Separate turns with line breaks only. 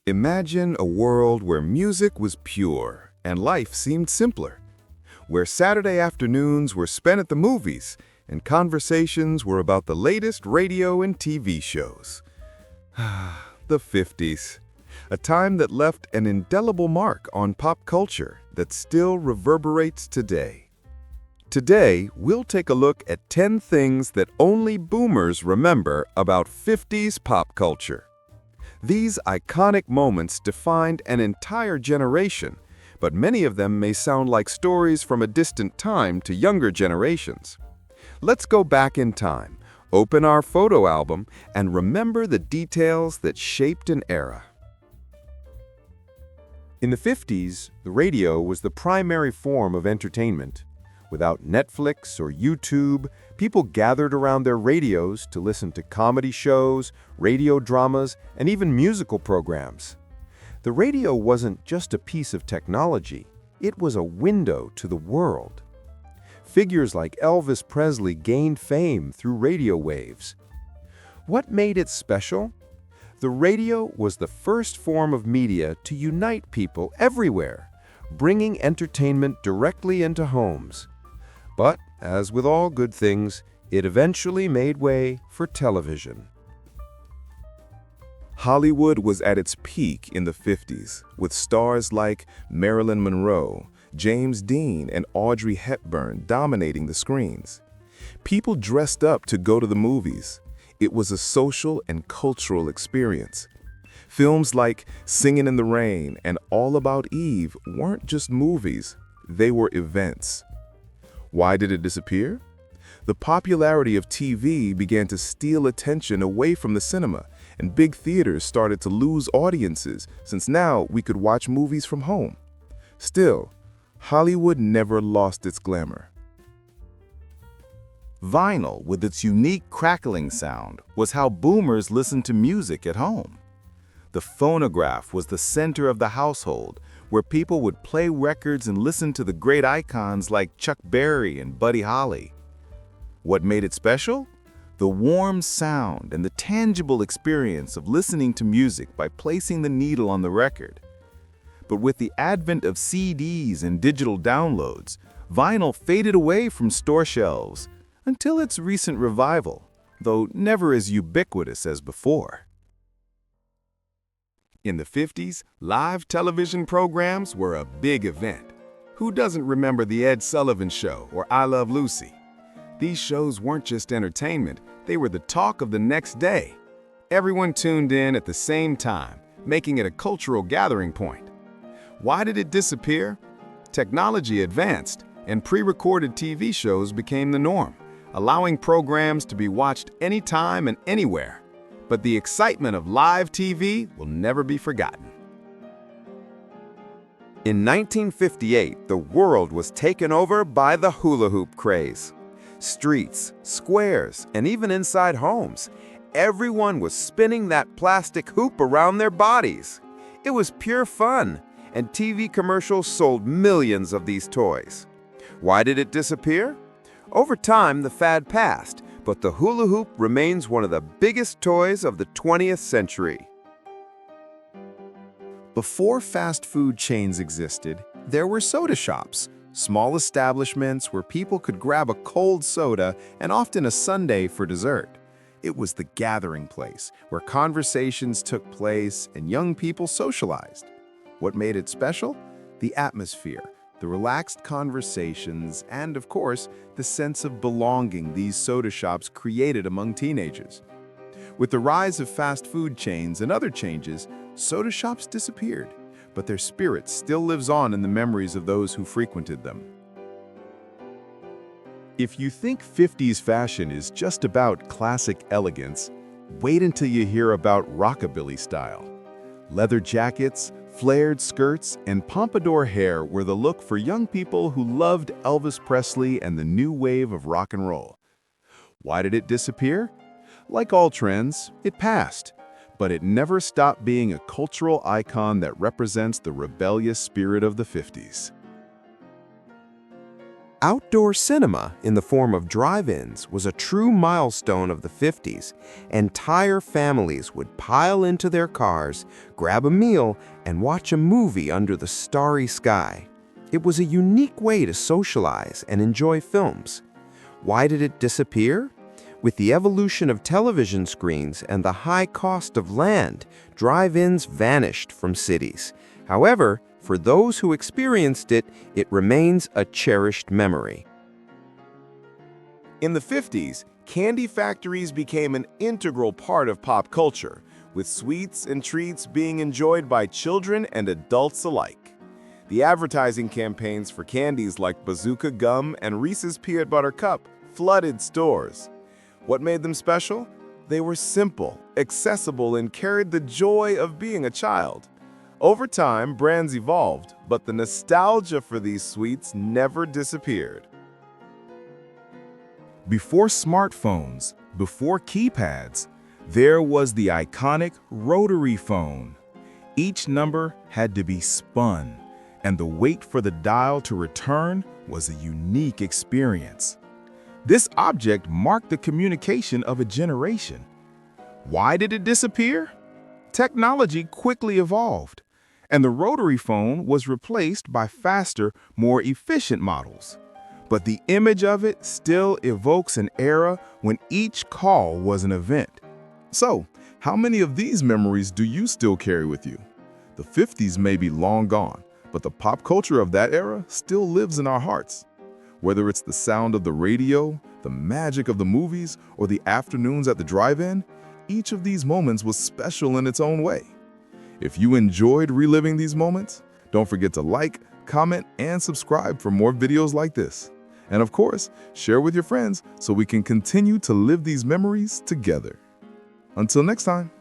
Imagine a world where music was pure and life seemed simpler, where Saturday afternoons were spent at the movies and conversations were about the latest radio and TV shows. The 50s, a time that left an indelible mark on pop culture that still reverberates today. Today, we'll take a look at 10 things that only boomers remember about 50s pop culture. These iconic moments defined an entire generation, but many of them may sound like stories from a distant time to younger generations. Let's go back in time, open our photo album, and remember the details that shaped an era.
In the 50s, the radio was the primary form of entertainment. Without Netflix or YouTube, people gathered around their radios to listen to comedy shows, radio dramas, and even musical programs. The radio wasn't just a piece of technology, it was a window to the world. Figures like Elvis Presley gained fame through radio waves. What made it special? The radio was the first form of media to unite people everywhere, bringing entertainment directly into homes. But, as with all good things, it eventually made way for television.
Hollywood was at its peak in the 50s, with stars like Marilyn Monroe, James Dean, and Audrey Hepburn dominating the screens. People dressed up to go to the movies. It was a social and cultural experience. Films like Singin' in the Rain and All About Eve weren't just movies, they were events. Why did it disappear? The popularity of TV began to steal attention away from the cinema, and big theaters started to lose audiences since now we could watch movies from home. Still, Hollywood never lost its glamour.
Vinyl, with its unique crackling sound, was how boomers listened to music at home. The phonograph was the center of the household, where people would play records and listen to the great icons like Chuck Berry and Buddy Holly. What made it special? The warm sound and the tangible experience of listening to music by placing the needle on the record. But with the advent of CDs and digital downloads, vinyl faded away from store shelves until its recent revival, though never as ubiquitous as before.
In the 50s, live television programs were a big event. Who doesn't remember The Ed Sullivan Show or I Love Lucy? These shows weren't just entertainment, they were the talk of the next day. Everyone tuned in at the same time, making it a cultural gathering point. Why did it disappear? Technology advanced, and pre-recorded TV shows became the norm, allowing programs to be watched anytime and anywhere. But the excitement of live TV will never be forgotten.
In 1958, the world was taken over by the hula-hoop craze. Streets, squares, and even inside homes, everyone was spinning that plastic hoop around their bodies. It was pure fun, and TV commercials sold millions of these toys. Why did it disappear? Over time, the fad passed, but the hula hoop remains one of the biggest toys of the 20th century.
Before fast food chains existed, there were soda shops, small establishments where people could grab a cold soda and often a sundae for dessert. It was the gathering place where conversations took place and young people socialized. What made it special? The atmosphere, the relaxed conversations, and of course, the sense of belonging these soda shops created among teenagers. With the rise of fast food chains and other changes, soda shops disappeared, but their spirit still lives on in the memories of those who frequented them.
If you think 50s fashion is just about classic elegance, wait until you hear about rockabilly style. Leather jackets, flared skirts, and pompadour hair were the look for young people who loved Elvis Presley and the new wave of rock and roll. Why did it disappear? Like all trends, it passed, but it never stopped being a cultural icon that represents the rebellious spirit of the 50s. Outdoor cinema in the form of drive-ins was a true milestone of the 50s. Entire families would pile into their cars, grab a meal, and watch a movie under the starry sky. It was a unique way to socialize and enjoy films. Why did it disappear? With the evolution of television screens and the high cost of land, drive-ins vanished from cities. However, for those who experienced it, it remains a cherished memory.
In the 50s, candy factories became an integral part of pop culture, with sweets and treats being enjoyed by children and adults alike. The advertising campaigns for candies like Bazooka Gum and Reese's Peanut Butter Cup flooded stores. What made them special? They were simple, accessible, and carried the joy of being a child. Over time, brands evolved, but the nostalgia for these sweets never disappeared.
Before smartphones, before keypads, there was the iconic rotary phone. Each number had to be spun, and the wait for the dial to return was a unique experience. This object marked the communication of a generation. Why did it disappear? Technology quickly evolved, and the rotary phone was replaced by faster, more efficient models. But the image of it still evokes an era when each call was an event. So, how many of these memories do you still carry with you? The 50s may be long gone, but the pop culture of that era still lives in our hearts. Whether it's the sound of the radio, the magic of the movies, or the afternoons at the drive-in, each of these moments was special in its own way. If you enjoyed reliving these moments, don't forget to like, comment, and subscribe for more videos like this. And of course, share with your friends so we can continue to live these memories together. Until next time.